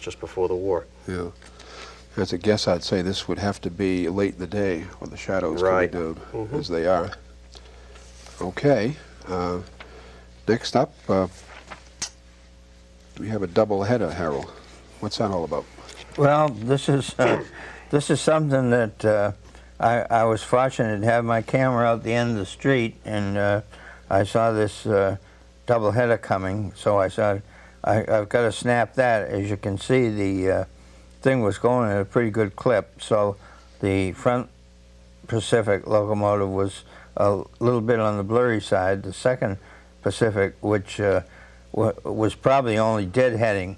just before the war. Yeah. As a guess, I'd say this would have to be late in the day when the shadows Right. coming down as they are. Okay. Next up, we have a double header, Harold. What's that all about? Well, this is something that I was fortunate to have my camera out the end of the street, and I saw this double header coming, so I said, I've got to snap that. As you can see, the thing was going at a pretty good clip, so the front Pacific locomotive was a little bit on the blurry side. The second Pacific, which was probably only deadheading,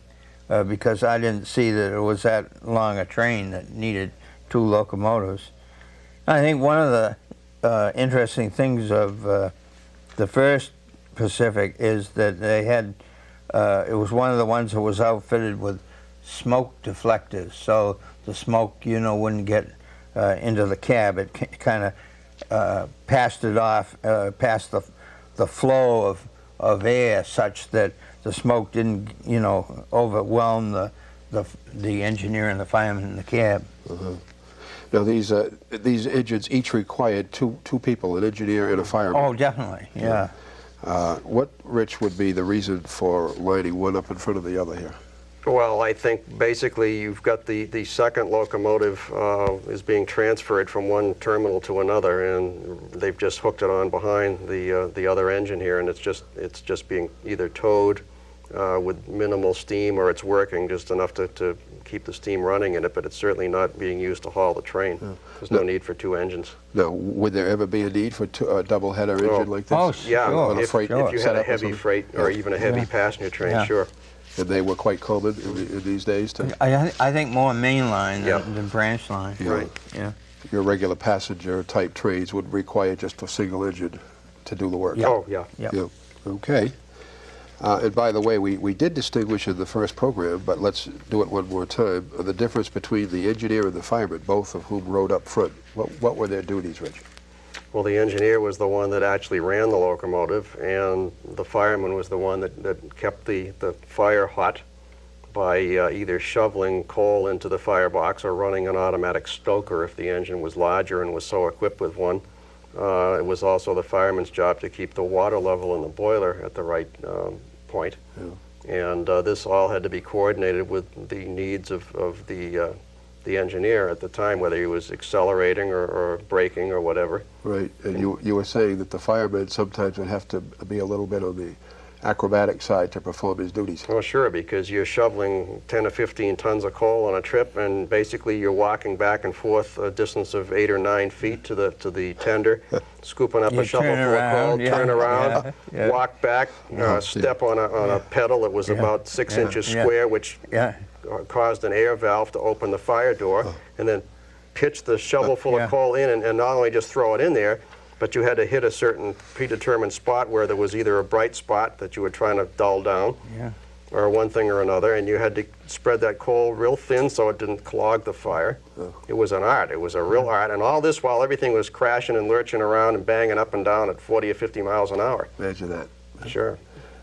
because I didn't see that it was that long a train that needed two locomotives. I think one of the interesting things of the first Pacific is that they had, it was one of the ones that was outfitted with smoke deflectors, so the smoke, you know, wouldn't get into the cab. It kind of passed it off, past the flow of air, such that the smoke didn't, you know, overwhelm the engineer and the fireman in the cab. Now these engines each required two people, an engineer and a fireman. Oh, definitely, yeah. What, Rich, would be the reason for lining one up in front of the other here? Well, I think basically you've got the second locomotive is being transferred from one terminal to another, and they've just hooked it on behind the other engine here, and it's just being either towed with minimal steam, or it's working just enough to keep the steam running in it, but it's certainly not being used to haul the train. There's no need for two engines. Now, would there ever be a need for a double header engine like this? Oh, Yeah, sure, on a freight if you had a setup or heavy something? freight or even a heavy passenger train, Yeah. sure. And they were quite common in these days too? I think more mainline Yeah. than branch line. Yeah. Right. Yeah. Your regular passenger type trains would require just a single engine to do the work. Yeah. Oh, yeah. Yep. Yeah. Okay. And by the way, we did distinguish in the first program, but let's do it one more time, the difference between the engineer and the fireman, both of whom rode up front. What were their duties, Rich? Well, the engineer was the one that actually ran the locomotive, and the fireman was the one that kept the fire hot by either shoveling coal into the firebox or running an automatic stoker if the engine was larger and was so equipped with one. It was also the fireman's job to keep the water level in the boiler at the right point. Yeah. And this all had to be coordinated with the needs of the engineer at the time, whether he was accelerating or braking or whatever. Right, and you were saying that the fireman sometimes would have to be a little bit on the acrobatic side to perform his duties. Oh, sure, because you're shoveling 10 or 15 tons of coal on a trip, and basically you're walking back and forth a distance of 8 or 9 feet to the tender, scooping up a shovel full of coal, turn around, walk back, step on a pedal that was about 6 inches square, which caused an air valve to open the fire door, and then pitch the shovel full of coal in, and not only just throw it in there, but you had to hit a certain predetermined spot where there was either a bright spot that you were trying to dull down, or one thing or another, and you had to spread that coal real thin so it didn't clog the fire. It was an art. It was a real art, and all this while everything was crashing and lurching around and banging up and down at 40 or 50 miles an hour. Imagine that. Sure.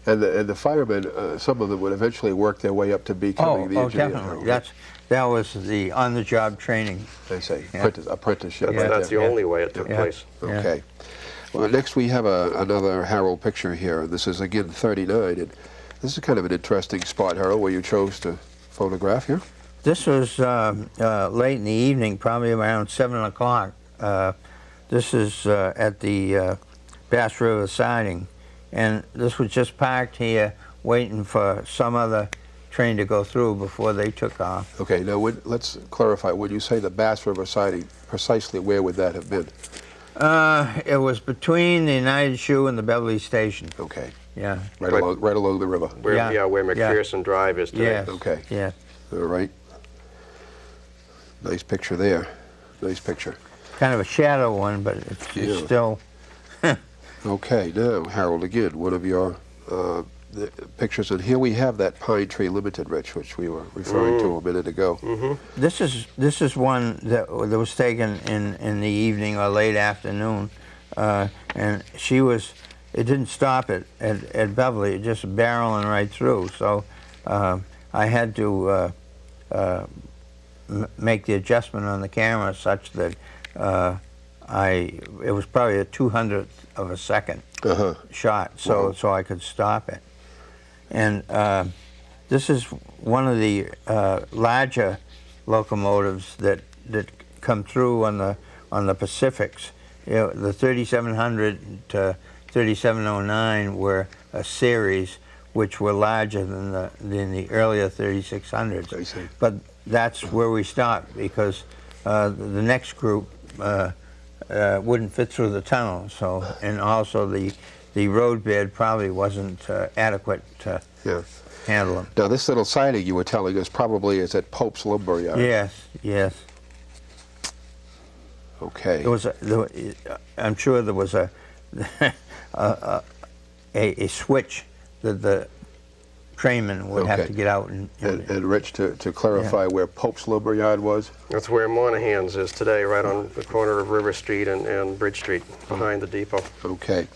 And the firemen, some of them would eventually work their way up to becoming the engineer. Definitely. That was the on-the-job training. They say, apprenticeship. That's the only way it took place. Okay. Well, next we have another Harold picture here. This is again 39, and this is kind of an interesting spot, Harold, where you chose to photograph here. This was late in the evening, probably around 7 o'clock. This is at the Bass River siding, and this was just parked here waiting for some other train to go through before they took off. Okay, now let's clarify. When you say the Bass River siding, precisely where would that have been? It was between the United Shoe and the Beverly Station. Okay. Yeah. Right along the river. Where McPherson Drive is today. Yes. Okay. Yeah. All right. Nice picture there. Nice picture. Kind of a shadow one, but it's still... Okay, now, Harold, again, one of your the pictures, and here we have that Pine Tree Limited, Rich, which we were referring to a minute ago. This is one that was taken in the evening or late afternoon, and it didn't stop at Beverly, it just barreling right through. So I had to make the adjustment on the camera such that it was probably a 200th of a second shot, so I could stop it. And this is one of the larger locomotives that come through on the Pacifics. You know, the 3700 to 3709 were a series which were larger than the earlier 3600s. I see. But that's where we stopped because the next group wouldn't fit through the tunnel. So, and also the road bed probably wasn't adequate to handle them. Now, this little siding you were telling us probably is at Pope's Lumber Yard. Yes, yes. Okay. I'm sure there was a switch that the trainman would have to get out and Rich, to clarify where Pope's Lumber Yard was? That's where Monahan's is today, right on the corner of River Street and Bridge Street, behind the depot. Okay.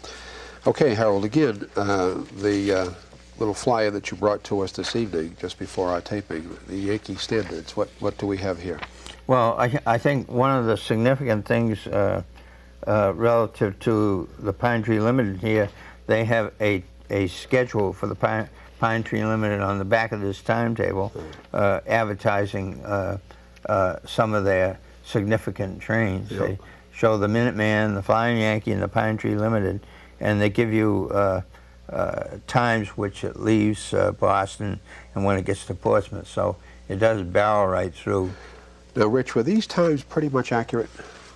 Okay, Harold, again, the little flyer that you brought to us this evening, just before our taping, the Yankee Standards, what do we have here? Well, I think one of the significant things relative to the Pine Tree Limited here, they have a schedule for the Pine Tree Limited on the back of this timetable, advertising some of their significant trains. Yep. They show the Minuteman, the Flying Yankee, and the Pine Tree Limited, and they give you times which it leaves Boston and when it gets to Portsmouth. So it does barrel right through. Now, Rich, were these times pretty much accurate?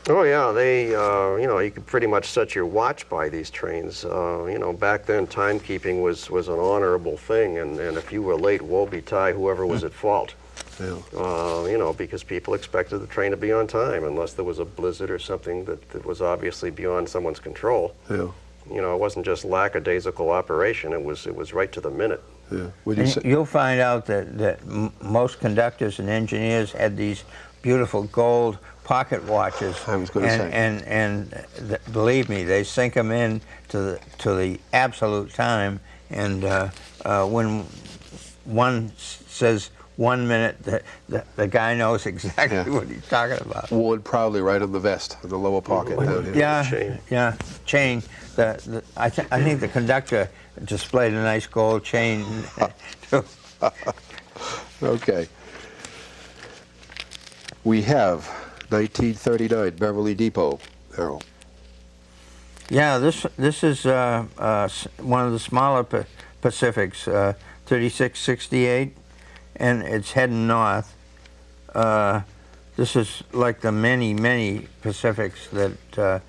Oh yeah, they, you know, you could pretty much set your watch by these trains. You know, back then timekeeping was an honorable thing, and if you were late, woe betide whoever was at fault. Yeah. You know, because people expected the train to be on time, unless there was a blizzard or something that was obviously beyond someone's control. Yeah. You know, it wasn't just lackadaisical operation, it was right to the minute. Yeah. You'll find out that most conductors and engineers had these beautiful gold pocket watches. I was going to say. And believe me, they sink them in to the absolute time. And when one says 1 minute, the guy knows exactly what he's talking about. Worn proudly right on the vest, in the lower pocket. Down here. Yeah, chain. yeah, chain. I think the conductor displayed a nice gold chain. Okay. We have 1939 Beverly Depot, Harold. Yeah, this is one of the smaller Pacifics, 3668, and it's heading north. This is like the many Pacifics that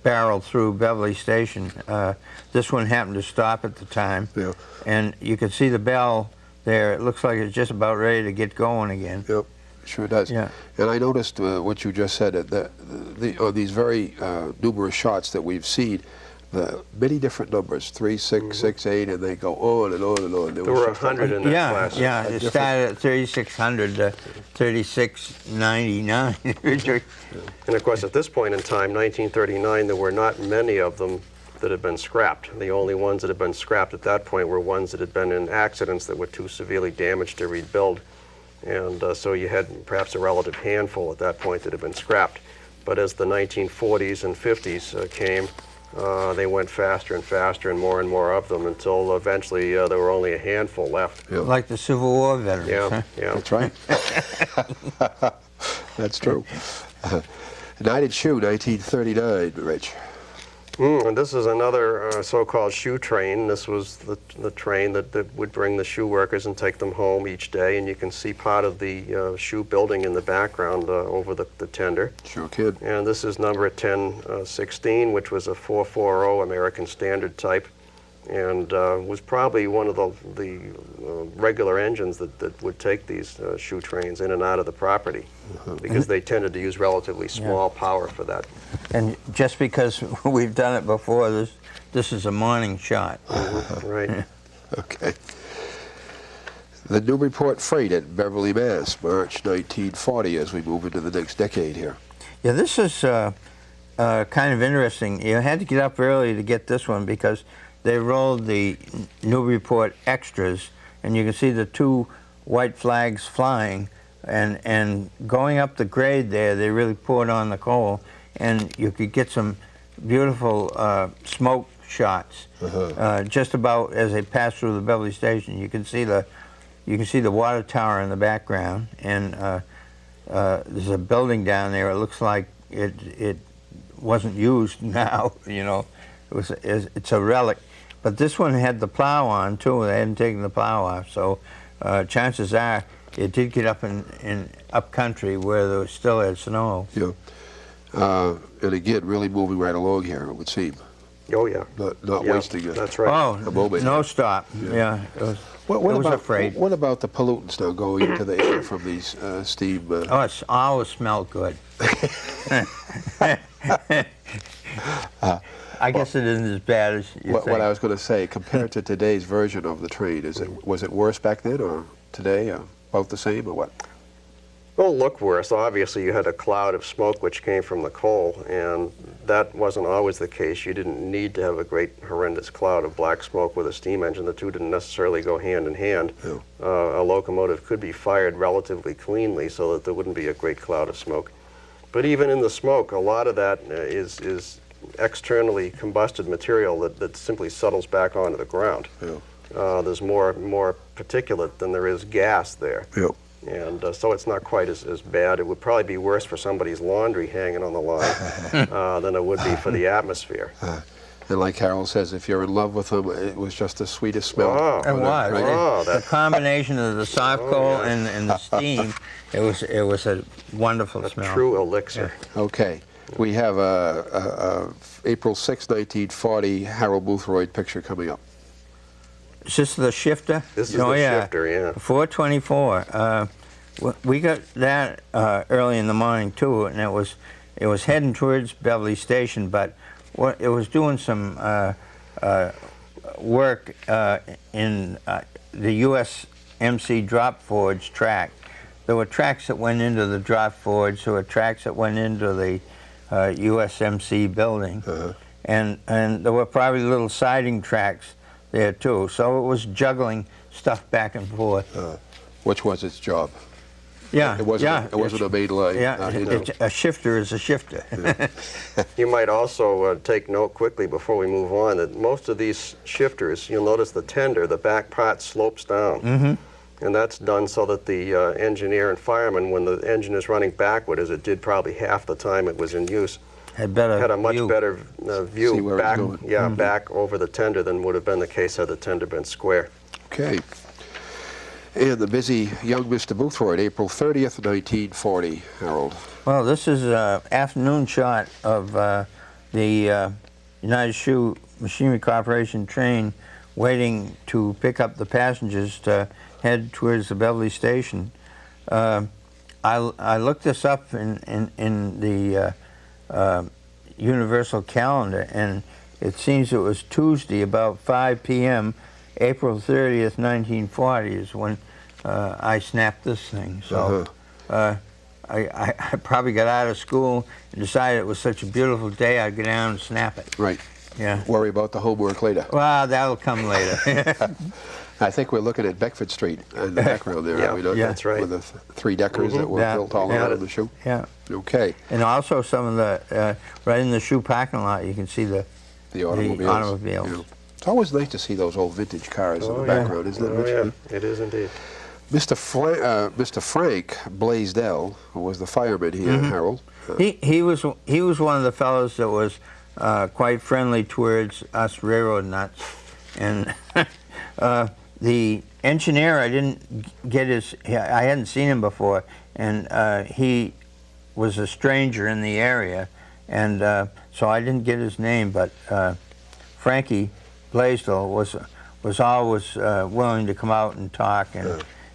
barreled through Beverly Station. This one happened to stop at the time, and you can see the bell there. It looks like it's just about ready to get going again. Yep, sure does. Yeah. And I noticed what you just said, these very numerous shots that we've seen, the many different numbers, 3, 6, 6, 8, and they go on and on and on. There were 100 in that class. Yeah, it started at 3600 to 3699. And of course, at this point in time, 1939, there were not many of them that had been scrapped. The only ones that had been scrapped at that point were ones that had been in accidents that were too severely damaged to rebuild. And so you had perhaps a relative handful at that point that had been scrapped. But as the 1940s and 50s came, they went faster and faster and more of them until eventually there were only a handful left. Yeah. Like the Civil War veterans. Yeah, huh? yeah. That's right. That's true. United Shoe, 1939, Rich. And this is another so-called shoe train. This was the train that would bring the shoe workers and take them home each day. And you can see part of the shoe building in the background over the tender. Sure kid. And this is number 1016, which was a 440 American Standard type, and was probably one of the regular engines that would take these shoe trains in and out of the property, because they tended to use relatively small power for that. And just because we've done it before, this is a morning shot. Right. Okay. The Newburyport Freight at Beverly, Mass., March 1940, as we move into the next decade here. Yeah, this is kind of interesting. You had to get up early to get this one because they rolled the Newburyport extras, and you can see the 2 white flags flying and going up the grade there, they really poured on the coal, and you could get some beautiful smoke shots. Just about as they pass through the Beverly Station, you can see the water tower in the background, and there's a building down there. It looks like it wasn't used now. You know, it's a relic. But this one had the plow on too. They hadn't taken the plow off, so chances are it did get up in up country where there still had snow. Yeah. And again, really moving right along here, it would seem. Oh yeah. Not wasting it. That's right. Oh, a moment. no stop. Yeah. It was, What about afraid. What about the pollutants now going into the air from these steam? Oh, it's always smelled good. I guess it isn't as bad as you think. What I was going to say, compared to today's version of the train, was it worse back then or today? About the same or what? Well, look worse. Obviously, you had a cloud of smoke which came from the coal, and that wasn't always the case. You didn't need to have a great, horrendous cloud of black smoke with a steam engine. The two didn't necessarily go hand in hand. Yeah. A locomotive could be fired relatively cleanly so that there wouldn't be a great cloud of smoke. But even in the smoke, a lot of that is externally combusted material that simply settles back onto the ground. Yeah. There's more particulate than there is gas there. Yeah. And so it's not quite as bad. It would probably be worse for somebody's laundry hanging on the line than it would be for the atmosphere. And like Harold says, if you're in love with them, it was just the sweetest smell. Oh, it was. Right? Oh, The combination of the soft coal yeah. and the steam, it was a wonderful a smell. true elixir. Okay. We have a April 6, 1940 Harold Boothroyd picture coming up. Is this the shifter? This is the shifter, yeah. 424. We got that early in the morning too, and it was heading towards Beverly Station, but it was doing some work in the USMC drop forge track. There were tracks that went into the drop forge. There were tracks that went into the USMC building, and there were probably little siding tracks there too. So it was juggling stuff back and forth. Which was its job? Yeah, It wasn't a main line. Yeah, a shifter is a shifter. You might also take note quickly before we move on that most of these shifters, you'll notice the tender, the back part slopes down. And that's done so that the engineer and fireman, when the engine is running backward, as it did probably half the time it was in use, had a much better view back, back over the tender than would have been the case had the tender been square. Okay. And the busy young Mr. Boothroyd, April 30th, 1940, Harold. Well, this is an afternoon shot of the United Shoe Machinery Corporation train waiting to pick up the passengers to head towards the Beverly Station. I looked this up in the Universal calendar, and it seems it was Tuesday about 5 p.m., April 30th, 1940 is when I snapped this thing. So I probably got out of school and decided it was such a beautiful day I'd go down and snap it. Right. Yeah. Worry about the homework later. Well, that'll come later. I think we're looking at Beckford Street in the background there, are we not? That's right. With the three-deckers that were built all around the shoe. Yeah. Okay. And also some of the, right in the shoe parking lot, you can see the automobiles. Yeah. It's always nice to see those old vintage cars in the background, isn't it, Richard? Yeah, it is indeed. Mr. Frank Blaisdell was the fireman here, Harold. He was one of the fellows that was quite friendly towards us railroad nuts, and the engineer, I didn't get I hadn't seen him before, and he was a stranger in the area, and so I didn't get his name, but Frankie Blaisdell was always willing to come out and talk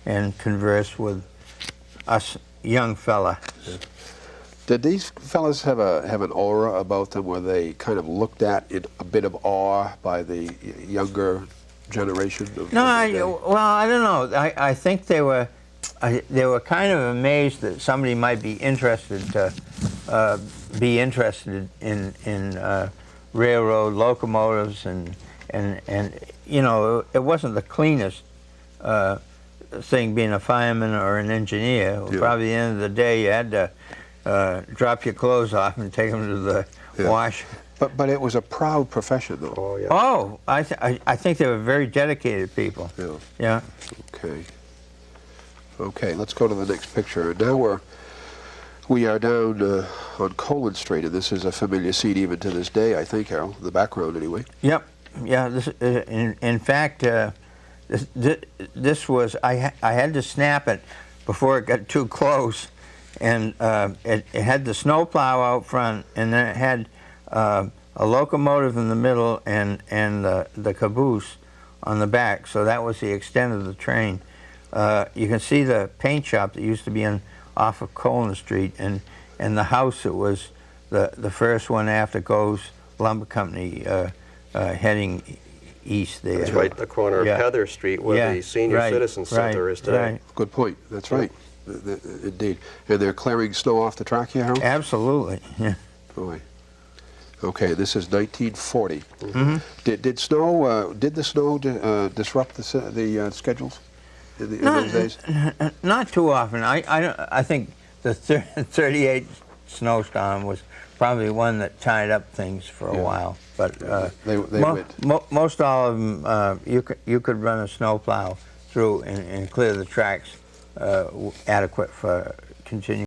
and converse with us young fella. Did these fellas have an aura about them where they kind of looked at in a bit of awe by the younger generation? No, I don't know. I think they were kind of amazed that somebody might be interested in railroad locomotives and you know, it wasn't the cleanest thing being a fireman or an engineer. Yeah. Probably the end of the day, you had to drop your clothes off and take them to the wash. But it was a proud profession, though. Oh, yeah. Oh, I think they were very dedicated people. Yeah. Yeah. Okay. Okay, let's go to the next picture. Now we are down on Colin Street, and this is a familiar scene even to this day, I think, Harold. The background, anyway. Yep. Yeah. This, in fact, this was I had to snap it before it got too close, and it had the snowplow out front, and then it had a locomotive in the middle and the caboose on the back. So that was the extent of the train. You can see the paint shop that used to be off of Colin Street, and the house that was the first one after Go's Lumber Company heading east there. It's right at the corner of Heather Street where the Senior Citizen Center is today. Right. Good point. That's right. Indeed. And they're clearing snow off the track here, Harold? Absolutely. Yeah. Boy. Okay, this is 1940. Mm-hmm. Did the snow disrupt the schedules in those days? Not too often. I think the 38 snowstorm was probably one that tied up things for a while. But they went. Most all of them, you could run a snowplow through and clear the tracks adequate for continuing.